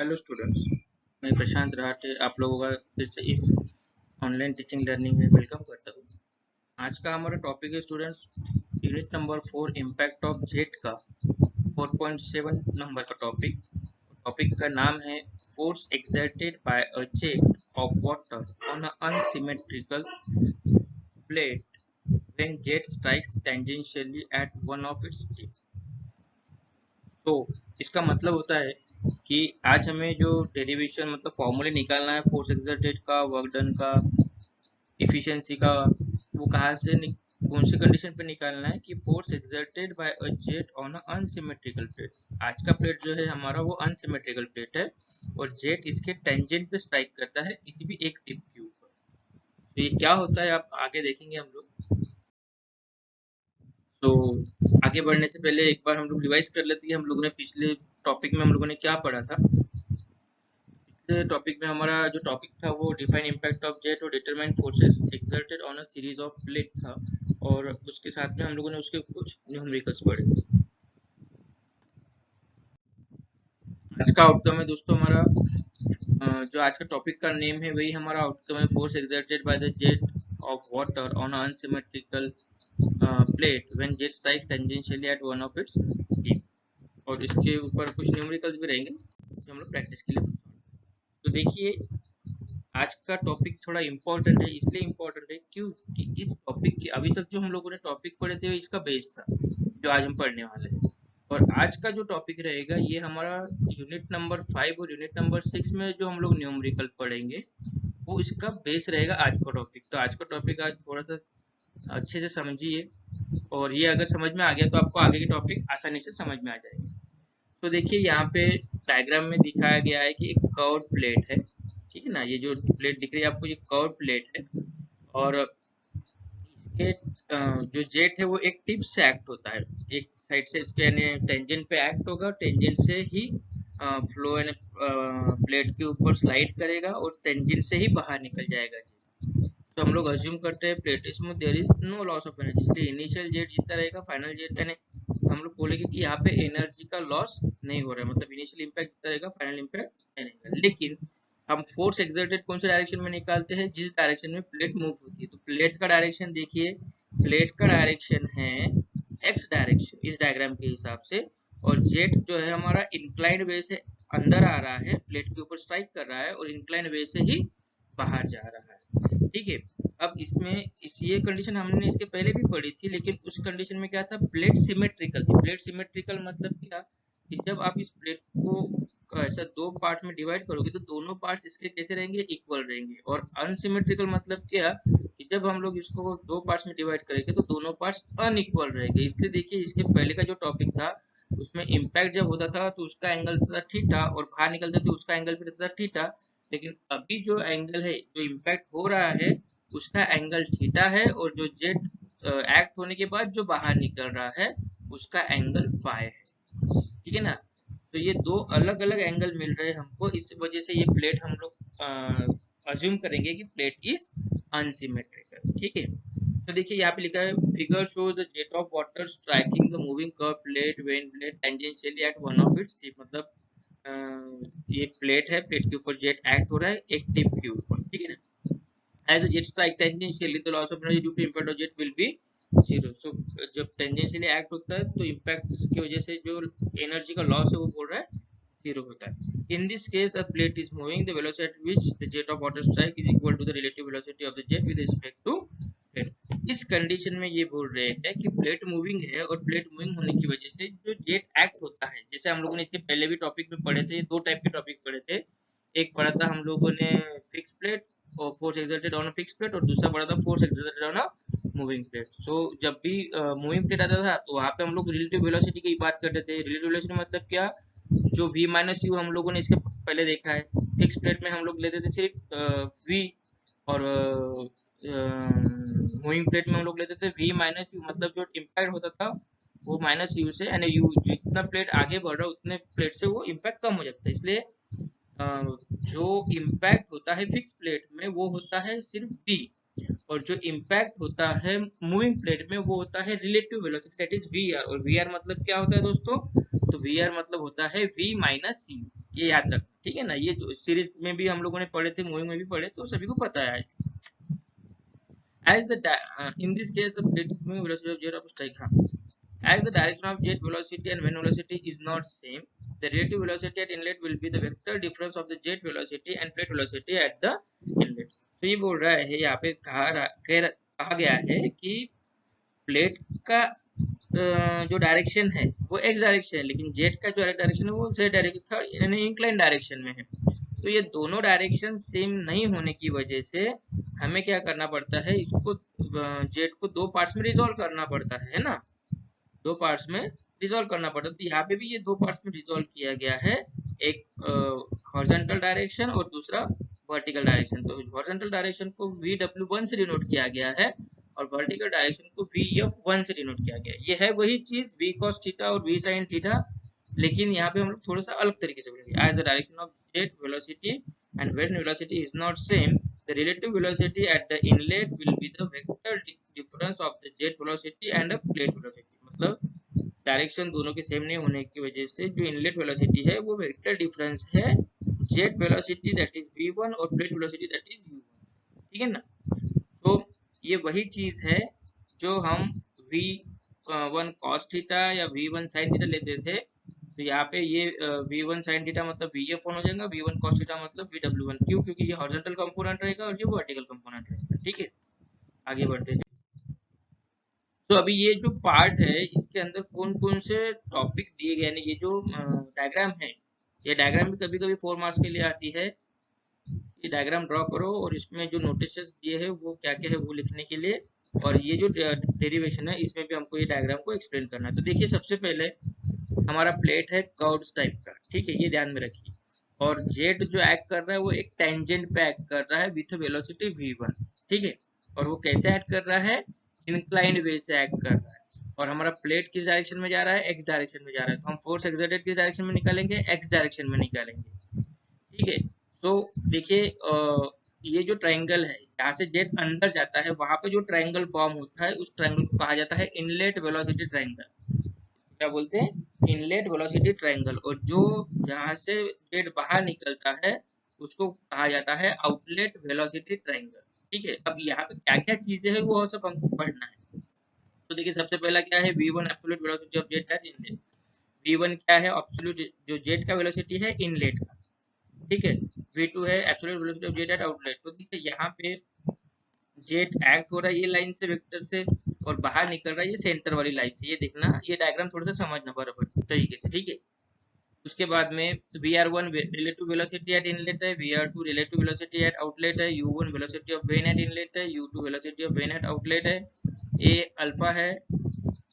Hello students, मैं प्रशांत राठे आप लोगों का फिर से इस ऑनलाइन टीचिंग लर्निंग में वेलकम करता हूँ। आज का हमारा टॉपिक है students unit number 4 impact of jet का 4.7 नंबर का टॉपिक। टॉपिक का नाम है force exerted by a jet of water on a unsymmetrical plate when jet strikes tangentially at one of its tip. तो इसका मतलब होता है कि आज हमें जो डेरिवेशन मतलब फॉर्मूले निकालना है फोर्स एक्सर्टेड का, वर्क डन का, इफिशिएंसी का, वो कहाँ से कौन से कंडीशन पे निकालना है कि force exerted by a jet on a unsymmetrical plate. आज का प्लेट जो है हमारा वो अनसिमेट्रिकल प्लेट है और जेट इसके टेंजेंट पे स्ट्राइक करता है किसी भी एक टिप के ऊपर। तो ये क्या होता है आप आगे देखेंगे हम लोग। तो आगे बढ़ने से पहले एक बार हम लोग रिवाइज कर लेते हैं हम लोगों ने पिछले टॉपिक में हम लोगों ने क्या पढ़ा था। टॉपिक में हमारा जो टॉपिक था वो डिफाइन इम्पैक्ट ऑफ जेट और determine forces exerted on a series of plate था और उसके साथ में हम लोगों ने उसके कुछ न्यूमेरिकल्स पढ़े। आज का आउटकम है दोस्तों हमारा जो आज का टॉपिक का नेम है वही हमारा आउटकम है force exerted by the jet of water on a unsymmetrical plate when jet strikes tangentially at one of its tip. और इसके ऊपर कुछ न्यूमेरिकल्स भी रहेंगे जो हम लोग प्रैक्टिस के लिए। तो देखिए आज का टॉपिक थोड़ा इम्पोर्टेंट है, इसलिए इम्पोर्टेंट है क्योंकि इस टॉपिक के अभी तक जो हम लोगों ने टॉपिक पढ़े थे इसका बेस था जो आज हम पढ़ने वाले हैं। और आज का जो टॉपिक रहेगा ये हमारा यूनिट नंबर 5 और यूनिट नंबर 6 में जो हम लोग न्यूमेरिकल पढ़ेंगे वो इसका बेस रहेगा आज का टॉपिक। तो आज का टॉपिक आज थोड़ा सा अच्छे से समझिए और ये अगर समझ में आ गया तो आपको आगे के टॉपिक आसानी से समझ में आ जाएंगे। तो देखिए यहाँ पे डायग्राम में दिखाया गया है कि एक कर्व प्लेट है, ठीक है ना। ये जो प्लेट दिख रही है आपको ये कर्व प्लेट है और इसके जो जेट है वो एक टिप से एक्ट होता है, एक साइड से इसके यानी टेंजेंट पे एक्ट होगा, टेंजेंट से ही फ्लो यानी प्लेट के ऊपर स्लाइड करेगा और टेंजेंट से ही बाहर निकल जाएगा। तो हम लोग अज्यूम करते हैं plate is smooth there is no loss of energy, इसलिए इनिशियल जेट जितना रहेगा फाइनल जेट यानी हम लोग बोलेंगे कि यहाँ पे एनर्जी का लॉस नहीं हो रहा है, मतलब इनिशियल इंपैक्ट जितना रहेगा फाइनल इंपैक्ट नहीं रहेगा। लेकिन हम फोर्स एक्सर्टेड कौन से डायरेक्शन में निकालते हैं, जिस डायरेक्शन में प्लेट मूव होती है। तो प्लेट का डायरेक्शन देखिए, प्लेट का डायरेक्शन है एक्स डायरेक्शन इस डायग्राम के हिसाब से और जेट जो है हमारा इंक्लाइंड वे से अंदर आ रहा है, प्लेट के ऊपर स्ट्राइक कर रहा है और इंक्लाइंड वे से ही बाहर जा रहा है, ठीक है। अब इसमें ये कंडीशन हमने इसके पहले भी पढ़ी थी, लेकिन उस कंडीशन में क्या था, प्लेट सिमेट्रिकल थी। प्लेट सिमेट्रिकल मतलब क्या कि जब आप इस प्लेट को ऐसा दो पार्ट में डिवाइड करोगे तो दोनों पार्ट्स इसके कैसे रहेंगे, इक्वल रहेंगे। और अनसिमेट्रिकल मतलब क्या कि जब हम लोग इसको दो पार्ट्स में डिवाइड करेंगे तो दोनों पार्ट्स अनइक्वल रहेंगे। इसलिए देखिए इसके पहले का जो टॉपिक था उसमें इम्पैक्ट जब होता था तो उसका एंगल था थीटा और बाहर निकलते थे उसका एंगल भी था थीटा। लेकिन अभी जो एंगल है जो इम्पैक्ट हो रहा है उसका एंगल थीटा है और जो जेट एक्ट होने के बाद जो बाहर निकल रहा है उसका एंगल फाई है, ठीक है ना। तो ये दो अलग अलग एंगल मिल रहे हैं हमको, इस वजह से ये प्लेट हम लोग अज्यूम करेंगे कि प्लेट इज अनसिमेट्रिकल, ठीक है। तो देखिए यहाँ पे लिखा है figure show the jet of water striking the moving curve plate when plate tangentially at one of its tip. मतलब ये प्लेट है, प्लेट के ऊपर जेट एक्ट हो रहा है एक टिप के ऊपर, ठीक है ना। As the jet strike tangentially, the loss of energy due to impact of jet will be zero. So जब tangentially act होता है तो impact की वजह से जो energy का loss है वो बोल रहा है zero होता है। In this case, a plate is moving. The velocity at which the jet of water strike is equal to the relative velocity of the jet with respect to plate. इस condition में ये बोल रहे हैं कि plate moving है और plate moving होने की वजह से जो जेट एक्ट होता है, जैसे हम लोगों ने इसके पहले भी टॉपिक में पढ़े थे, दो टाइप के टॉपिक पढ़े थे। एक पढ़ा था हम लोगों ने फिक्स प्लेट और force exerted on a fix plate और दूसरा पढ़ा था force exerted on a moving plate. So जब भी मूविंग प्लेट आता था तो वहां पे हम लोग रिलेटिव वेलोसिटी की बात करते थे। रिलेटिव वेलोसिटी मतलब क्या, जो v माइनस यू हम लोगों ने इसके पहले देखा है। फिक्स प्लेट में हम लोग लेते थे सिर्फ v और मूविंग प्लेट में हम लोग लेते थे v माइनस यू, मतलब जो इम्पैक्ट होता था वो माइनस यू से, यानी यू जितना प्लेट आगे बढ़ रहा है उतने प्लेट से वो इम्पैक्ट कम हो जाता है। इसलिए जो इम्पैक्ट होता है फिक्स प्लेट में वो होता है सिर्फ v और जो इम्पैक्ट होता है मूविंग प्लेट में वो होता है relative velocity that is V R. और वी आर मतलब क्या होता है दोस्तों, तो वी आर मतलब होता है v माइनस यू, ये याद रखना, ठीक है ना। ये सीरीज में भी हम लोगों ने पढ़े थे, मूविंग में भी पढ़े, तो सभी को पता है। As the in this case the moving velocity of jet of strike, as the direction of jet velocity and wind velocity is not same, the relative velocity at inlet will be the vector difference of the jet velocity and plate velocity at the inlet. तो ये बोल रहा है यहाँ पे कहा गया है कि प्लेट का जो डायरेक्शन है वो एक्स डायरेक्शन है, लेकिन जेट का जो डायरेक्शन है वो जेड डायरेक्शन थर्ड यानी इंक्लाइन डायरेक्शन में है। तो ये दोनों डायरेक्शन सेम नहीं होने की वजह से हमें क्या करना पड़ता है, इसको जेट को दो पार्ट्स में रिजॉल्व करना पड़ता है ना, दो पार्ट्स में रिजॉल्व करना पड़ता है। तो यहाँ पे भी ये दो पार्ट्स में रिजॉल्व किया गया है, एक हॉरिजॉन्टल डायरेक्शन और दूसरा वर्टिकल डायरेक्शन। तो हॉरिजॉन्टल डायरेक्शन को VW1 से डिनोट किया गया है और वर्टिकल डायरेक्शन को VF1 से डिनोट किया गया है। ये है वही चीज V cos थीटा और V sin थीटा, लेकिन यहाँ पे हम लोग थोड़ा सा अलग तरीके से बोलेंगे। As the direction of jet velocity and when velocity is not same, the relative velocity at the inlet will be the vector difference of the jet velocity and the plate velocity. मतलब direction दोनों के same नहीं होने की वजह से जो inlet velocity है वो वेक्टर डिफरेंस है jet velocity that is v1 और plate velocity that is u1, ठीक है ना। तो ये वही चीज है जो हम v1 cos थीटा या v1 sin थीटा लेते थे। तो यहाँ पे ये v1 sin थीटा मतलब vf1 हो जाएगा, v1 cos थीटा मतलब vw1। क्यों? क्योंकि ये हॉरिजॉन्टल कंपोनेंट रहेगा और ये वर्टिकल कंपोनेंट रहेगा, ठीक है। आगे बढ़ते हैं। तो अभी ये जो पार्ट है इसके अंदर कौन कौन से टॉपिक दिए गए हैं, ये जो डायग्राम है, ये डायग्राम भी कभी कभी 4 मार्क्स के लिए आती है। ये डायग्राम ड्रॉ करो और इसमें जो नोटिस दिए है वो क्या क्या है वो लिखने के लिए, और ये जो डेरिवेशन है इसमें भी हमको ये डायग्राम को एक्सप्लेन करना है। तो देखिए सबसे पहले हमारा प्लेट है कर्व्ड टाइप का, ठीक है, ये ध्यान में रखिए। और जेट जो एक्ट कर रहा है वो एक टेंजेंट पे एक्ट कर रहा है विथ वेलोसिटी v1, ठीक है। और वो कैसे एक्ट कर रहा है, इंक्लाइंड वे से एक्ट कर रहा है। और हमारा प्लेट किस डायरेक्शन में जा रहा है, एक्स डायरेक्शन में जा रहा है। तो हम फोर्स एक्सर्टेड किस डायरेक्शन में निकालेंगे, एक्स डायरेक्शन में निकालेंगे, ठीक है। तो देखिए ये जो ट्रायंगल है यहाँ से जेट अंदर जाता है, वहां पे जो ट्रायंगल फॉर्म होता है उस ट्रायंगल को कहा जाता है इनलेट वेलोसिटी ट्रायंगल। क्या बोलते हैं, इनलेट वेलोसिटी ट्रायंगल। और जो जहां से जेट बाहर निकलता है उसको कहा जाता है आउटलेट वेलोसिटी ट्रायंगल, ठीक है। अब यहाँ पे क्या क्या चीजें हैं वो सब हमको पढ़ना है। तो देखिए सबसे पहला क्या है, v1 absolute velocity of jet at inlet. v1 क्या है, एब्सोल्यूट जो जेट का वेलोसिटी है इनलेट का, ठीक है। v2 है absolute velocity of jet eight outlet. तो देखिए यहाँ पे जेट एक्ट हो रहा है ये लाइन से, वेक्टर से, और बाहर निकल रहा है ये सेंटर वाली लाइन से। ये देखना, ये डायग्राम थोड़ा सा समझना बराबर तरीके से, ठीक है। उसके बाद में VR1 relative velocity eight inlet है, VR2 relative velocity eight outlet है, U1 velocity of vane at inlet है, U2 velocity of vane at outlet है, A अल्फा है।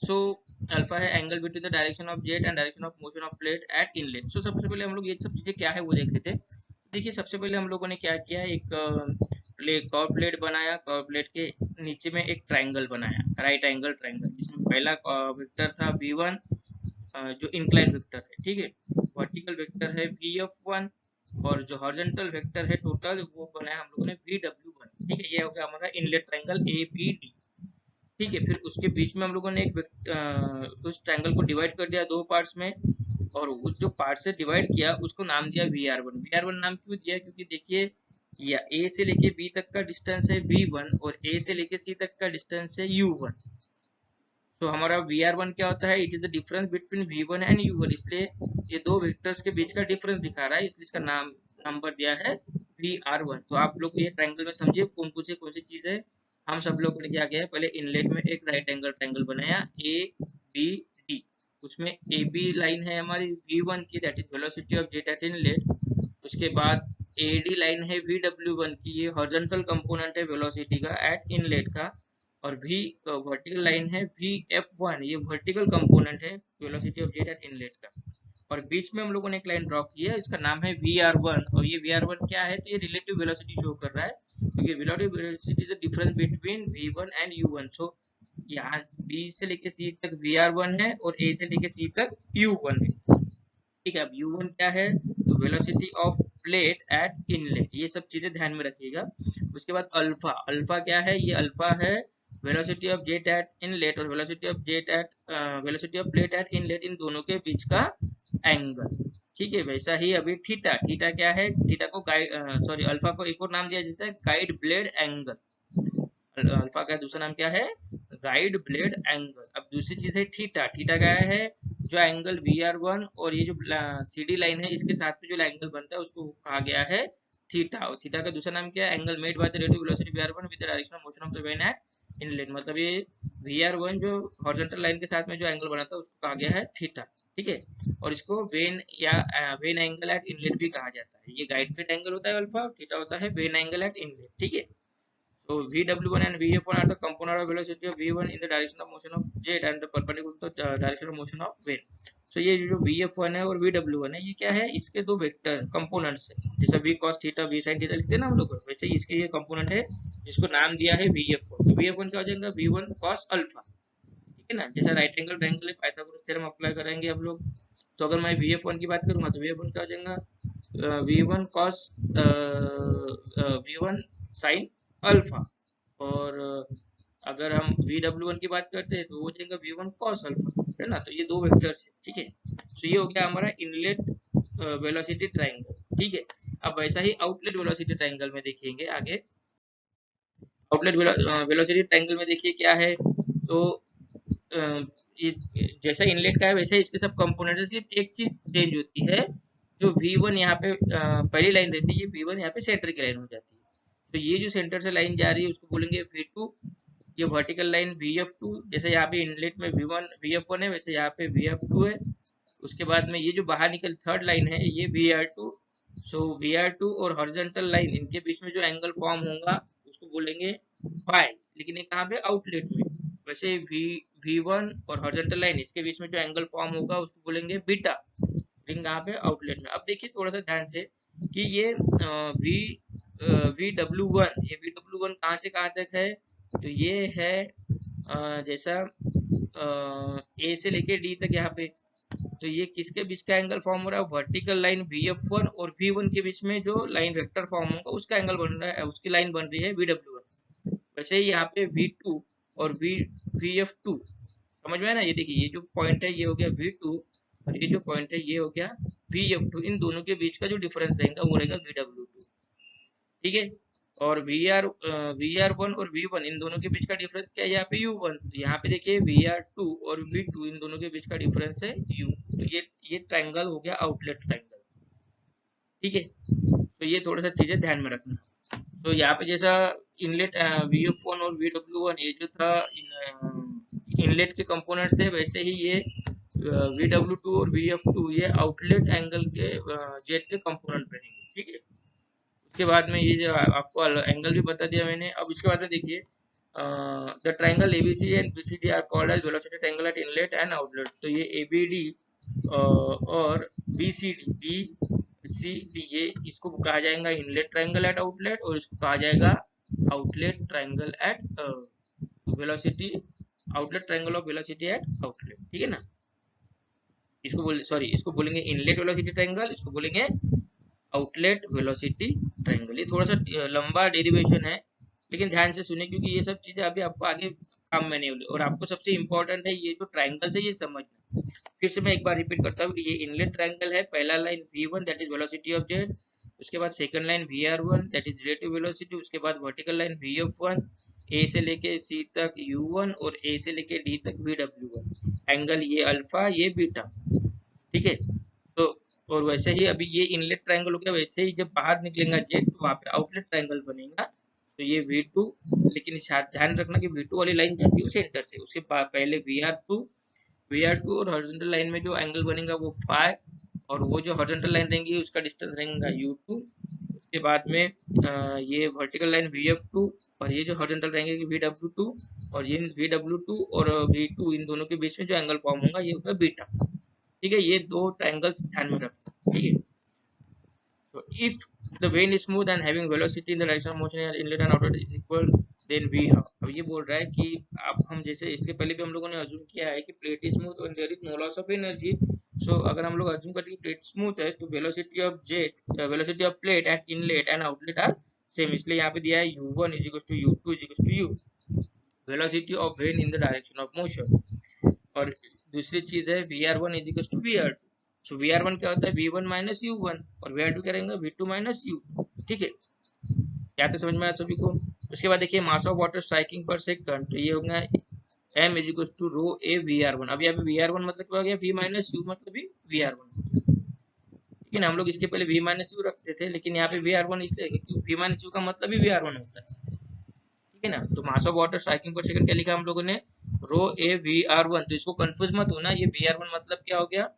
सो अल्फा है angle between the direction of jet and direction of motion of plate at inlet. So सबसे पहले हम लोग ये सब चीजें क्या है वो देख लेते हैं। देखिए सबसे पहले हम लोगों ने क्या किया, एक कर्व प्लेट बनाया, कर्व प्लेट के नीचे में एक ट्रायंगल बनाया, राइट एंगल ट्रायंगल, जिसमें पहला वेक्टर था v1 जो इंक्लाइन वेक्टर है, ठीक है। वर्टिकल वेक्टर है vf1 और जो हॉरिजॉन्टल वेक्टर है टोटल वो बनाया हम लोगों ने vw1, ठीक है। ये हो गया हमारा इनलेट ट्रायंगल ABD, ठीक है। फिर उसके बीच में हम लोगों ने उस ट्रायंगल को डिवाइड कर दिया दो पार्ट्स में, और उस जो पार्ट से डिवाइड किया उसको नाम दिया VR1। VR1 नाम क्यों दिया, क्योंकि देखिए या A से लेके B तक का डिस्टेंस है V1 और A से लेके C तक का डिस्टेंस है U1। तो हमारा VR1 क्या होता है, it is the difference between V1 and U1, इसलिए ये दो वेक्टर्स के बीच का डिफरेंस दिखा रहा है, इसलिए इसका नाम नंबर दिया है VR1। तो आप लोग ये ट्रायंगल में समझिए कौन कौन सी चीज है। हम सब लोगों ने क्या किया है, पहले इनलेट में एक राइट एंगल ट्रायंगल बनाया ABD, उसमें AB लाइन है हमारी V1 की, that is velocity of jet at inlet. उसके बाद AD लाइन है VW1 की, ये हॉरिजॉन्टल कंपोनेंट है वेलोसिटी का एट इनलेट का। और V वर्टिकल लाइन है VF1, ये वर्टिकल कंपोनेंट है velocity of jet at inlet का। और बीच में हम लोगों ने एक लाइन ड्रॉ की है, इसका नाम है VR1। और ये VR1 क्या है, तो ये रिलेटिव वेलोसिटी शो कर रहा है, क्योंकि relative velocity is the difference between V1 and U1। सो यहाँ B से लेके C तक VR1 है और A से लेके C तक U1 है, ठीक है। अब U1 क्या है, तो velocity of plate at inlet, ये सब चीजें ध्यान में रखिएगा। उसके बाद अल्फा, अल्फा क्या है, ये अल्फा है velocity of jet at inlet और velocity of plate at inlet, इन दोनों के बीच का एंगल, ठीक है, वैसा ही अभी थीटा, थीटा क्या है, थीटा को सॉरी अल्फा को एक और नाम दिया जाता है गाइड ब्लेड एंगल। अल्फा का दूसरा नाम क्या है, गाइड ब्लेड एंगल। अब दूसरी चीज है थीटा, थीटा क्या है, जो एंगल VR1 और ये जो CD लाइन है इसके साथ में जो एंगल बनता है उसको कहा गया है थीटा। और थीटा का दूसरा नाम क्या है, angle made by the radio velocity VR1 with the direction of motion of the when at inlet. मतलब ये VR1 जो हॉरिजॉन्टल लाइन के साथ में जो एंगल बनाता है उसको कहा गया है थीटा। ठीक है, और इसको वेन या वेन एंगल एट इनलेट भी कहा जाता है। ये गाइड ब्लेड एंगल होता है अल्फा, थीटा होता है वेन एंगल एट इनलेट। ठीक है, so VW1 and VF1 are the component of velocity of V1 in the direction of motion of jet and the perpendicular to the direction of motion of wind. So ये जो VF1 है और VW1 है ये क्या है, इसके दो वेक्टर कंपोनेंट्स है। जैसे V cos theta V sin theta लिखते हैं ना हम लोग, वैसे ही इसके ये कंपोनेंट है जिसको नाम दिया है VF1। तो VF1 क्या हो जाएगा, V1 cos अल्फा। ठीक है ना, जैसा राइट एंगल ट्रायंगल है, पाइथागोरस थ्योरम अप्लाई करेंगे हम लोग। तो अगर मैं VF1 की बात करूंगा तो VF1 क्या हो जाएगा, V1 cos V1 sin alpha. और अगर हम VW1 की बात करते हैं तो वो हो जाएगा V1 cos अल्फा, है ना। तो ये दो वेक्टर्स है। ठीक है, तो ये हो गया हमारा इनलेट वेलोसिटी ट्रायंगल। ठीक है, अब वैसा ही आउटलेट वेलोसिटी ट्रायंगल में देखेंगे आगे। आउटलेट वेलोसिटी ट्रायंगल में देखिए क्या है, तो ये जैसा इनलेट का है वैसे इसके सब कंपोनेंट है, सिर्फ एक चीज चेंज होती है, जो V1 यहाँ पे पहली लाइन रहती है, ये V1 यहाँ पे सेंटर की लाइन हो जाती है। तो ये जो सेंटर से लाइन जा रही है उसको बोलेंगे V2। ये वर्टिकल लाइन VF2, जैसे यहाँ पे इनलेट में V1 VF1 है वैसे यहाँ पे VF2 है। उसके बाद में ये जो बाहर निकल थर्ड लाइन है ये VR2। सो VR2 और हॉरिजॉन्टल लाइन इनके बीच में जो एंगल फॉर्म होगा उसको बोलेंगे फाई, लेकिन ये कहाँ पे, आउटलेट में। वैसे V1 और हॉरिजॉन्टल लाइन इसके बीच में जो एंगल फॉर्म होगा उसको बोलेंगे बीटा, लेकिन कहाँ पे, आउटलेट में। अब देखिए थोड़ा सा ध्यान से कि ये VW1, ये VW1 कहाँ से कहाँ तक है, तो ये है जैसा ए से लेके डी तक यहाँ पे। तो ये किसके बीच का एंगल फॉर्म हो रहा है, वर्टिकल लाइन VF1 और V1 के बीच में जो लाइन वेक्टर फॉर्म होगा उसका एंगल बन रहा है, उसकी लाइन बन रही है VW1। वैसे ही यहाँ पे V2 और VF2, समझ में है ना। ये देखिए ये जो पॉइंट है ये हो गया V2 और ये जो पॉइंट है ये हो गया VF2। इन दोनों के बीच का जो डिफरेंस रहेगा वो रहेगा VW2। ठीक है, और VR1 और V1 इन दोनों के बीच का डिफरेंस क्या है, यहाँ पे U1। तो यहाँ पे देखिए VR2 और V2 इन दोनों के बीच का डिफरेंस है U। तो ये ट्रायंगल हो गया आउटलेट ट्रायंगल। ठीक है, तो ये थोड़ा सा चीजें ध्यान में रखना। तो यहाँ पे जैसा इनलेट VF1 और VW1 ये जो था इनलेट के कंपोनेंट्स थे, वैसे ही ये VW2 और VF2 ये आउटलेट एंगल के जेट के कंपोनेंट रहेंगे। ठीक है, उसके बाद में ये जो आपको एंगल भी बता दिया मैंने। अब इसके बाद में देखिए the triangle ABC and BCD are called as velocity triangle at inlet and outlet. तो ये ABD और BCD ये इसको कहा जाएगा इनलेट ट्रायंगल एट आउटलेट, और इसको कहा जाएगा outlet triangle eight velocity, outlet triangle of velocity at outlet. ठीक है ना, इसको बोलेंगे इनलेट वेलोसिटी ट्रायंगल, इसको बोलेंगे आउटलेट वेलोसिटी ट्रायंगल। ये थोड़ा सा लंबा डेरिवेशन है, लेकिन ध्यान से सुने क्योंकि ये सब चीजें अभी आपको आगे काम में नहीं होगी। और आपको सबसे इंपॉर्टेंट है ये जो ट्रायंगल है ये समझना। फिर से मैं एक बार रिपीट करता हूँ, ये इनलेट ट्रायंगल है, पहला line V1 that is velocity of jet, उसके बाद second line VR1 that is relative velocity, उसके बाद वर्टिकल लाइन VF1 A से लेके C तक U1 और A से लेके D तक VW1। एंगल ये अल्फा ये बीटा। ठीक है, तो और वैसे ही अभी ये इनलेट ट्रायंगल हो गया, वैसे ही जब बाहर निकलेगा जेट तो वहां पे आउटलेट ट्रायंगल बनेगा। तो ये V2, लेकिन ध्यान रखना कि V2 वाली लाइन जाती है सेंटर से, उसके पहले VR2 और हॉरिजॉन्टल लाइन में जो एंगल बनेगा वो फाई, और वो जो हॉरिजॉन्टल लाइन रहेंगी उसका डिस्टेंस रहेगा U2। उसके बाद में ये वर्टिकल लाइन VF2 और ये जो हॉरिजॉन्टल रहेंगे VW2, और ये VW2 और V2 इन दोनों के बीच में जो एंगल फॉर्म होगा ये होगा बीटा। ठीक है, ये दो ट्रायंगल्स ध्यान में रखना। ठीक है, so if the vein is smooth and having velocity in the direction of motion in inlet and outlet is equal, then we have। अब ये बोल रहा है कि अब हम जैसे इसके पहले भी हम लोगों ने अज्यूम किया है कि प्लेट इज स्मूथ और there is no loss of energy. So अगर हम लोग अज्यूम करते हैं कि प्लेट स्मूथ है तो velocity of plate at inlet and outlet are same, इसलिए यहाँ पे दिया है U1 is equals to U2 is equals to U, velocity of when in the direction of motion. और दूसरी चीज है VR1 is equals to VR2। So VR1 क्या होता है V1 माइनस U1 और VR2 क्या रहेगा V2 माइनस U2। ठीक है, क्या तो समझ में आया सभी को। उसके बाद देखिए mass of water striking per second, तो ये हो गया m is equal to rho A VR1। अब यहाँ पे VR1 मतलब क्या हो गया V माइनस यू मतलब भी VR1। ठीक है ना, हम लोग इसके पहले V माइनस यू रखते थे, लेकिन यहाँ पे VR1 इसलिए क्योंकि V माइनस यू का मतलब ही VR1 होता है। ठीक है ना, तो मास of water striking per second क्या लिखा हम लोगों ने रो ए VR1। तो इसको कंफ्यूज मत होना, ये VR1 मतलब क्या हो गया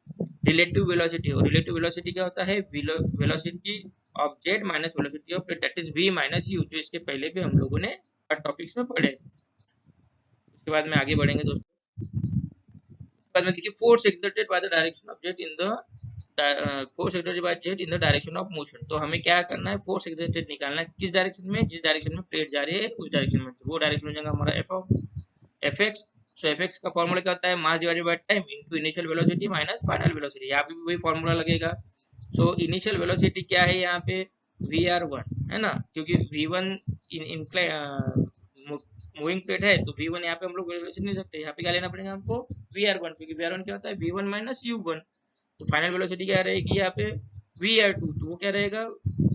रिलेटिव वेलोसिटी। और रिलेटिव वेलोसिटी क्या होता है velocity of jet minus velocity of that is V minus you, जो इसके पहले भी हम लोगों ने टॉपिक्स में पढ़े। उसके बाद में आगे बढ़ेंगे दोस्तों। बाद में देखिए force exerted by the direction of jet in the force exerted bye jet in the direction of motion. तो हमें क्या करना है फोर्स एक्सर्टेड निकालना है किस डायरेक्शन में, जिस डायरेक्शन में प्लेट जा रही है उस डायरेक्शन में। वो डायरेक्शन हो जाएगा हमारा एफ एक्स। सो एफ एक्स का फॉर्मूला क्या होता है mass divided by time into initial velocity minus final velocity. यहाँ पे भी वही फॉर्मूला लगेगा। सो इनिशियल वेलोसिटी क्या है यहाँ पे VR1 है ना, क्योंकि V1 इन मूविंग प्लेट है तो V1 यहाँ पे हम लोग वेलोसिटी नहीं सकते, यहाँ पे क्या लेना पड़ेगा हमको VR1, क्योंकि VR1 क्या होता है V1 माइनस U1। तो फाइनल वेलोसिटी क्या रहेगी यहाँ पे VR2, तो वो क्या रहेगा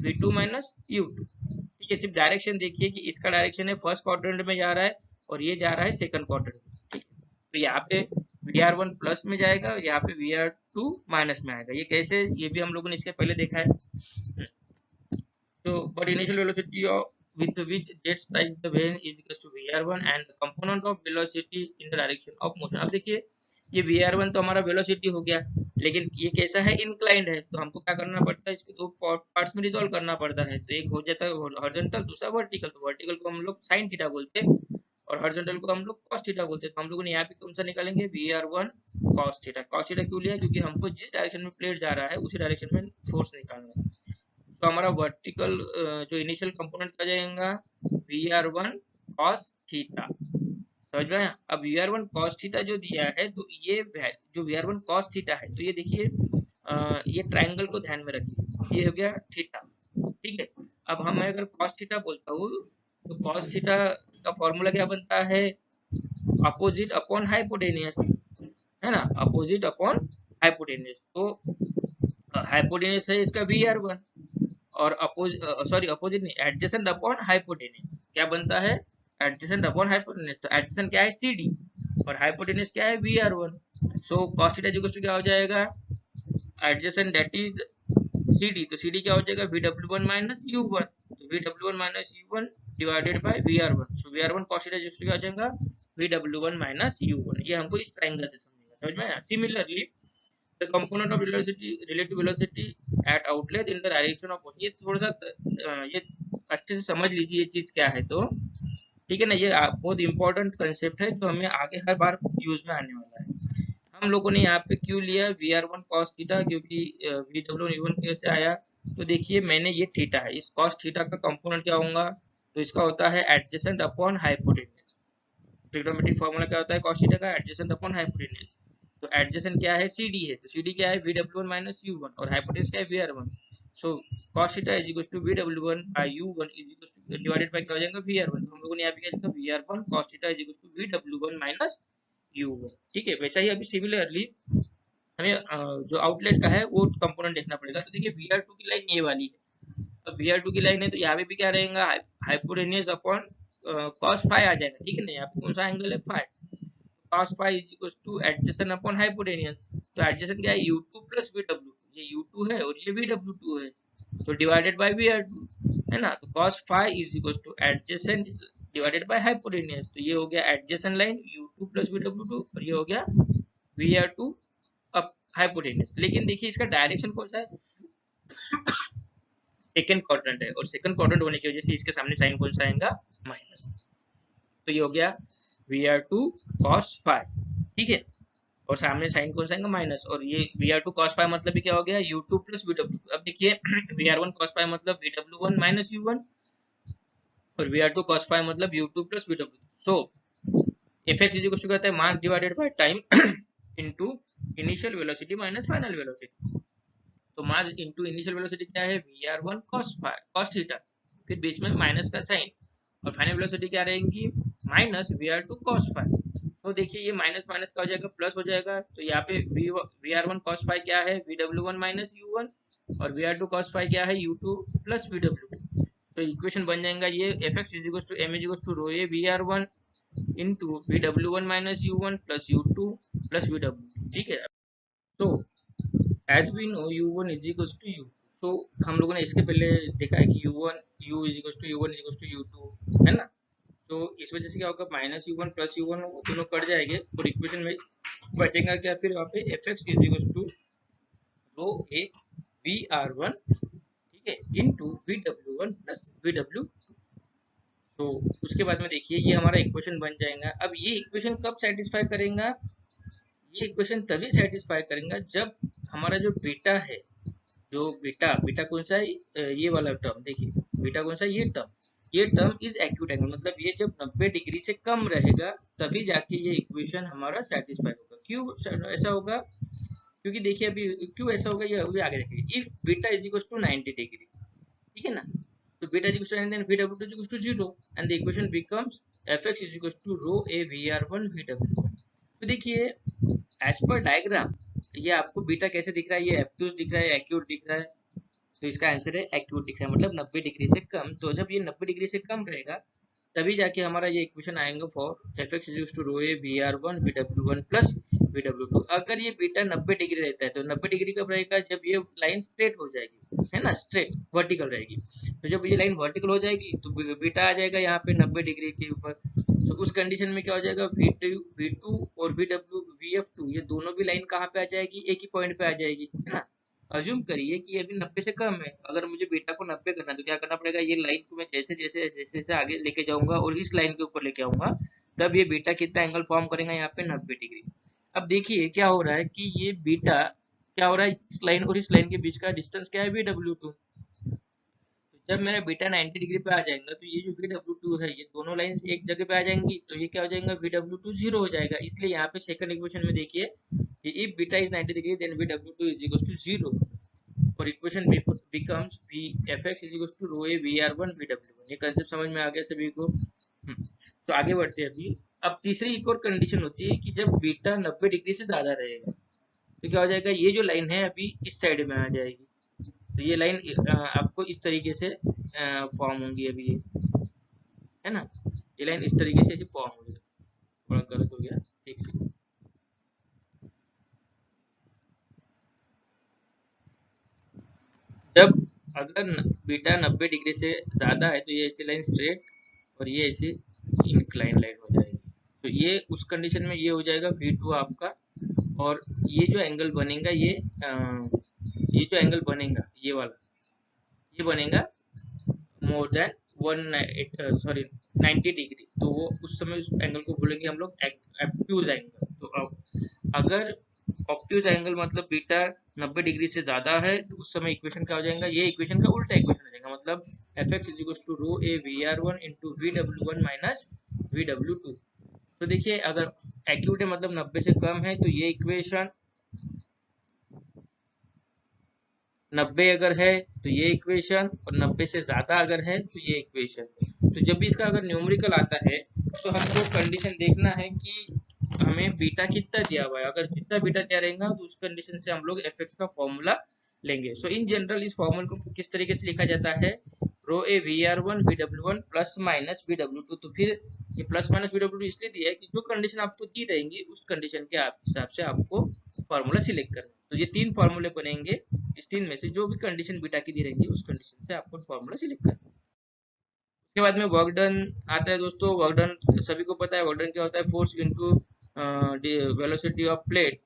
V2 माइनस U2। ठीक है, सिर्फ डायरेक्शन देखिए कि इसका डायरेक्शन है फर्स्ट क्वाड्रेंट में जा रहा है और ये जा रहा है सेकंड क्वाड्रेंट में। ठीक है, तो यहाँ पे VR1 प्लस में जाएगा और यहाँ पे VR2 माइनस में आएगा। ये कैसे, ये भी हम लोगों ने इसके पहले देखा है। So, but initial velocity of with which jet strikes the vane is equal to VR1 and the component of velocity in the direction of motion। अब देखिए ये VR1 तो हमारा वेलोसिटी हो गया, लेकिन ये कैसा है इंक्लाइंड है, तो हमको क्या करना पड़ता है इसको दो पार्ट्स में रिजॉल्व करना पड़ता है। तो एक हो जाता है हॉरिजॉन्टल, दूसरा वर्टिकल। तो वर्टिकल को हम लोग साइन थीटा बोलते हैं और हॉरिजॉन्टल को हम लोग कॉस थीटा बोलते हैं। तो हम लोगों ने यहाँ पे कौन सा निकालेंगे VR1 cos theta. Cos theta क्यों लिया, क्योंकि हमको जिस डायरेक्शन में प्लेट जा रहा है उसी डायरेक्शन में फोर्स निकालना है। तो हमारा वर्टिकल जो इनिशियल कंपोनेंट आ जाएगा VR1 cos थीटा। समझ में आया। अब VR1 cos थीटा जो दिया है, तो ये जो VR1 cos थीटा है, तो ये देखिए ये ट्रायंगल को ध्यान में रखिए, ये हो गया थीटा। ठीक है, अब हम अगर cos थीटा बोलता हूँ तो cos थीटा का फॉर्मूला क्या बनता है अपोजिट अपॉन हाइपोटेनियस, है ना, अपोजिट अपॉन हाइपोटेनियस। तो हाइपोटेनियस है इसका VR1 और अपोजिट नहीं एडजेसेंट अपॉन हाइपोटेनियस क्या बनता है एडजेसेंट अपॉन हाइपोटेनियस। तो एडजेसेंट क्या है CD और हाइपोटेनियस क्या है VR1। So cos theta equal to क्या हो जाएगा एडजेसेंट दैट इज CD। तो CD क्या हो जाएगा VW1 माइनस U1। तो VW1 minus U1 divided by VR1। So VR1 cos theta equal to क्या हो जाएगा VW1 माइनस U1। ये हमको इस ट्रायंगल से समझना समझ में आया। Similarly the component of relative velocity at outlet in the direction of motion। ये थोड़ा सा ये अच्छे से समझ लीजिए ये चीज क्या है। तो ठीक है ना, ये बहुत इंपॉर्टेंट कंसेप्ट है जो हमें आगे हर बार यूज में आने वाला है। हम लोगों ने यहाँ पे क्यों लिया VR1 cos थीटा, क्योंकि VW1 कैसे आया। तो देखिए मैंने ये थीटा है, इस cos थीटा का कंपोनेंट क्या होगा, तो इसका होता है adjacent upon hypotenuse. Trigonometric formula क्या होता है cos थीटा का एडजेसेंट अपॉन हाइपोटेन्यूज। तो एडजेसेंट क्या है CD है, तो CD क्या है VW1 माइनस U1 और हाइपोटेन्यूज क्या है VR1। So cos theta is equal to VW1 by U1 is equal to divided by क्या हो जाएगा VR1। तो हम लोगों ने यहाँ पे क्या लिखा VR1 cos theta is equal to VW1 minus U1। ठीक है, वैसा ही अभी सिमिलरली हमें जो आउटलेट का है वो कंपोनेंट देखना पड़ेगा। तो देखिए VR2 की लाइन ये वाली है, अब VR2 की लाइन है तो यहाँ पे भी क्या रहेगा हाइपोटेन्यूज अपॉन cos फाई आ जाएगा। ठीक है ना, यहाँ पे कौन सा एंगल है phi, cos phi is equals to adjacent upon hypotenuse। तो adjacent क्या है U2 plus VW, ये U2 है और ये VW2 है, तो डिवाइडेड बाय VR2 है ना। तो cos phi is equals to adjacent divided by hypotenuse। तो ये हो गया adjacent line U2 plus VW2 और ये हो गया VR2 अब hypotenuse। लेकिन देखिए इसका डायरेक्शन कौन सा है सेकंड क्वाड्रेंट है और सेकंड क्वाड्रेंट होने की वजह से इसके सामने साइन कौन सा आएगा माइनस। तो ये हो गया VR2 cos phi। ठीक है, और सामने साइन कौन सा आएगा माइनस, और ये VR2 cos phi मतलब भी क्या हो गया U2 plus VW। अब देखिए VR1 cos phi मतलब VW1 माइनस U1 और VR2 cos phi मतलब U2 plus VW। So Fx is equal to कहता है mass divided by time into initial velocity minus final velocity. तो मास इनटू इनिशियल वेलोसिटी क्या है VR1 cos theta, फिर बीच में minus का साइन और फाइनल वेलोसिटी क्या रहेगी माइनस VR2 cos phi। तो देखिए ये माइनस माइनस का हो जाएगा प्लस हो जाएगा, तो यहाँ पे V R one cos phi क्या है, V W one minus U one, और V R two cos phi क्या है, U two plus V W two. तो इक्वेशन बन जाएगा ये F X is equal to M is equal to rho A V R one into V W one minus U one plus U two plus V W, ठीक है। तो as we know you one is equal to U, तो हम लोगों ने इसके पहले देखा है कि U one U is equal to U one is equal to U two, है ना। तो इस वजह से क्या होगा, minus U one plus U one दोनों कट जाएंगे और इक्वेशन में बचेगा क्या, फिर वहाँ पे F X is equal to rho A V R one, ठीक है, into V W one plus V W. तो उसके बाद में देखिए ये हमारा इक्वेशन बन जाएगा। अब ये इक्वेशन कब सेटिस्फाई करेगा, ये इक्वेशन तभी सेटिस्फाई करेगा जब हमारा जो बीटा है, जो बीटा बीटा कौन सा है, ये वाला टर्म देखिए, बीटा कौन सा है, ये टर्म इज एक्यूट एंगल, मतलब ये जब 90 डिग्री से कम रहेगा तभी जाके ये इक्वेशन हमारा सेटिस्फाई होगा। क्यों ऐसा होगा, क्योंकि देखिए अभी क्यों ऐसा होगा ये अभी आगे देखेंगे। If beta is equal to 90 degree, ठीक है ना, तो beta is equal to 90 then V W two is equal to 0 and the equation becomes F X is equal to rho A V R one V W one. तो देखिए as per diagram ये आपको beta कैसे दिख रहा है, ये एब्ट्यूज दिख रहा है, एक्यूट दिख रहा है, तो इसका आंसर है एक्यूट दिख रहा है, मतलब 90 डिग्री से कम। तो जब ये 90 डिग्री से कम रहेगा तभी जाके हमारा ये इक्वेशन आएगा for F X is two rho A V R one V W one plus V W two. अगर ये बीटा 90 डिग्री रहता है तो 90 डिग्री कब रहेगा, जब ये लाइन स्ट्रेट हो जाएगी, है ना, स्ट्रेट वर्टिकल रहेगी। तो जब ये लाइन वर्टिकल हो जाएगी तो बीटा आ जाएगा यहाँ पे 90 डिग्री के ऊपर। तो उस कंडीशन में क्या हो जाएगा, वी टू और V W V F two ये दोनों भी लाइन कहाँ पे आ जाएगी, एक ही पॉइंट पे आ जाएगी, है ना। अज्यूम करिए कि अभी 90 से कम है, अगर मुझे बीटा को 90 करना है तो क्या करना पड़ेगा, ये लाइन को मैं जैसे जैसे जैसे जैसे आगे लेके जाऊंगा और इस लाइन के ऊपर लेके आऊंगा, तब ये बीटा कितना एंगल फॉर्म करेगा, यहाँ पे 90 डिग्री। अब देखिए क्या हो रहा है कि ये बीटा क्या हो रहा है, इस लाइन और इस लाइन के बीच का डिस्टेंस क्या है, वी डब्ल्यू टू। जब मेरा बीटा 90 डिग्री पे आ जाएगा तो ये जो वी डब्ल्यू टू है ये दोनों लाइंस एक जगह पे आ जाएंगी, तो ये क्या हो जाएगा, वी डब्ल्यू टू जीरो हो जाएगा। इसलिए यहाँ पे सेकंड इक्वेशन में देखिए if beta is 90 degree then V W two is equal to zero और equation becomes v fx is equals to rho a vr1 vw1। ये कंसेप्ट समझ में आ गया सभी को। तो आगे बढ़ते हैं अभी। अब तीसरी एक और कंडीशन होती है कि जब बीटा 90 डिग्री से ज्यादा रहेगा तो क्या हो जाएगा, ये जो लाइन है अभी इस साइड में आ जाएगी। तो ये लाइन आपको इस तरीके से फॉर्म होंगी अभी ये, है ना, ये लाइन इस तरीके से फॉर्म होगी। थोड़ा गलत हो गया, एक सेकंड। जब अगर बीटा 90 डिग्री से ज्यादा है तो ये ऐसी लाइन स्ट्रेट और ये ऐसी इंक्लाइन लाइन हो जाएगी। तो ये उस कंडीशन में ये हो जाएगा V2 आपका, और ये जो एंगल बनेगा ये जो एंगल बनेगा ये वाला, ये बनेगा मोर देन 90 डिग्री। तो वो उस समय उस एंगल को बोलेंगे हम लोग एक्यूज एंगल। तो अब अगर ऑब्ट्यूज एंगल मतलब बीटा 90 डिग्री से ज्यादा है तो उस समय इक्वेशन क्या हो जाएगा, ये इक्वेशन का उल्टा इक्वेशन हो जाएगा, मतलब F X is equal to rho A V R one into V W one minus V W two. तो देखिए अगर एक्यूट है मतलब 90 से कम है तो ये इक्वेशन, 90 अगर है तो ये इक्वेशन, और 90 से ज्यादा अगर है तो ये इक्वेशन। तो जब भी इसका अगर न्यूमेरिकल आता है तो हमको कंडीशन देखना है कि हमें बीटा कितना दिया हुआ है, अगर जितना बीटा दिया रहेगा तो उस कंडीशन से हम लोग एफ एक्स का फॉर्मूला लेंगे। सो इन जनरल इस फॉर्मूला को किस तरीके से लिखा जाता है, rho A V R one V W one plus minus V W two. तो फिर ये plus minus V W two इसलिए दिया है कि जो कंडीशन आपको दी रहेंगी उस कंडीशन के हिसाब से आपको फॉर्मूला सिलेक्ट करना। तो ये तीन फॉर्मूले बनेंगे, इस तीन में से जो भी कंडीशन बीटा की दी रहेंगी उस कंडीशन से आपको फॉर्मूला सिलेक्ट करना। उसके बाद में वर्क डन आता है दोस्तों। वर्क डन सभी को पता है, वर्क डन क्या होता है, force into velocity of plate.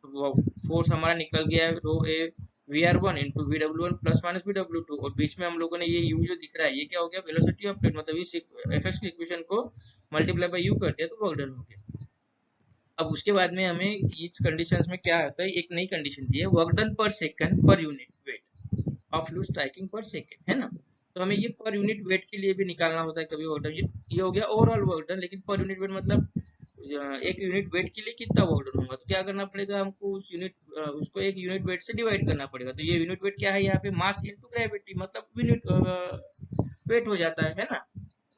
Force हमारा निकल गया है rho A V R one into V W one plus minus V W two, और बीच में हम लोगों ने ये यू जो दिख रहा है ये क्या हो गया, वेलोसिटी ऑफ प्लेट, मतलब इस एफ एक्स की इक्वेशन को मल्टीप्लाई बाय यू कर दिया तो वर्क डन हो गया। अब उसके बाद में हमें इस कंडीशंस में क्या होता है, एक नई कंडीशन दी है, वर्क डन पर second per unit weight of fluid striking per second, है ना। तो हमें ये पर यूनिट वेट के लिए भी निकालना होता है कभी वर्क डन। ये हो गया ओवरऑल वर्क डन, लेकिन पर यूनिट वेट मतलब एक यूनिट वेट के लिए कितना वर्क डन होगा, तो क्या करना पड़ेगा हमको, उस यूनिट उसको एक यूनिट वेट से डिवाइड करना पड़ेगा। तो ये यूनिट वेट क्या है यहाँ पे, मास इनटू ग्रेविटी, मतलब यूनिट वेट हो जाता है ना,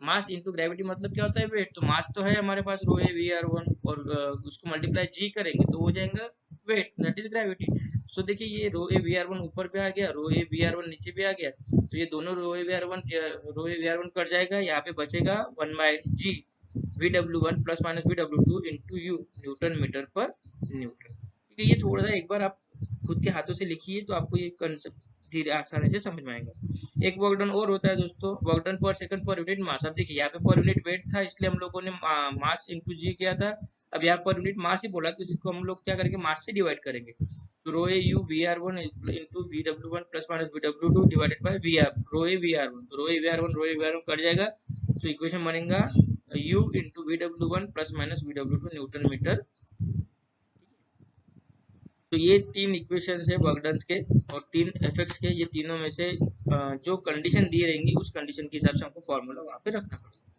मास इंटू ग्रेविटी मतलब क्या होता है, वेट। तो मास तो है हमारे पास rho A V R one, और उसको मल्टीप्लाई जी करेंगे तो हो जाएगा weight, that is gravity. So देखिए ये rho A V R one ऊपर भी आ गया, rho A V R one नीचे भी आ गया, तो ये दोनों rho A V R one cut जाएगा, यहाँ पे बचेगा 1/g V W one plus minus V W two into U, newton metre पर न्यूटन। ठीक है, ये थोड़ा सा एक बार आप खुद के हाथों से लिखिए तो आपको ये कंसेप्ट धीरे आसानी से समझ में आएगा। एक वर्क डन और होता है दोस्तों, वर्क डन पर सेकंड पर यूनिट मास। अब देखिए यहाँ पे पर यूनिट वेट था, इसलिए हम लोगों ने मास इंटू जी किया था। अब यहाँ पर यूनिट मास ही बोला, तो इसको हम लोग क्या करेंगे, मास से डिवाइड करेंगे। तो rho A U V R one into V W one plus minus V W two divided by V R rho A V R one. तो rho A V R one rho A V R one cut जाएगा, तो equation बनेगा u into V W one plus minus V W two newton metre. तो ये तीन equations है work done के और तीन एफेक्ट्स के। ये तीनों में से जो कंडीशन दी रहेंगी उस कंडीशन के हिसाब से हमको फॉर्मूला वहां पे रखना पड़ेगा।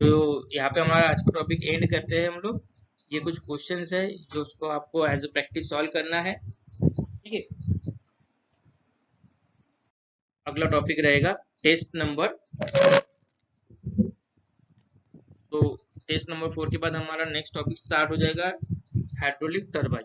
तो यहाँ पे हमारा आज का टॉपिक एंड करते हैं हम लोग। ये कुछ क्वेश्चंस है जो उसको आपको एज अ प्रैक्टिस सॉल्व करना है। ठीक है, अगला टॉपिक रहेगा टेस्ट नंबर। तो टेस्ट नंबर 4 के बाद हमारा नेक्स्ट टॉपिक स्टार्ट हो जाएगा हाइड्रोलिक टरबाइन।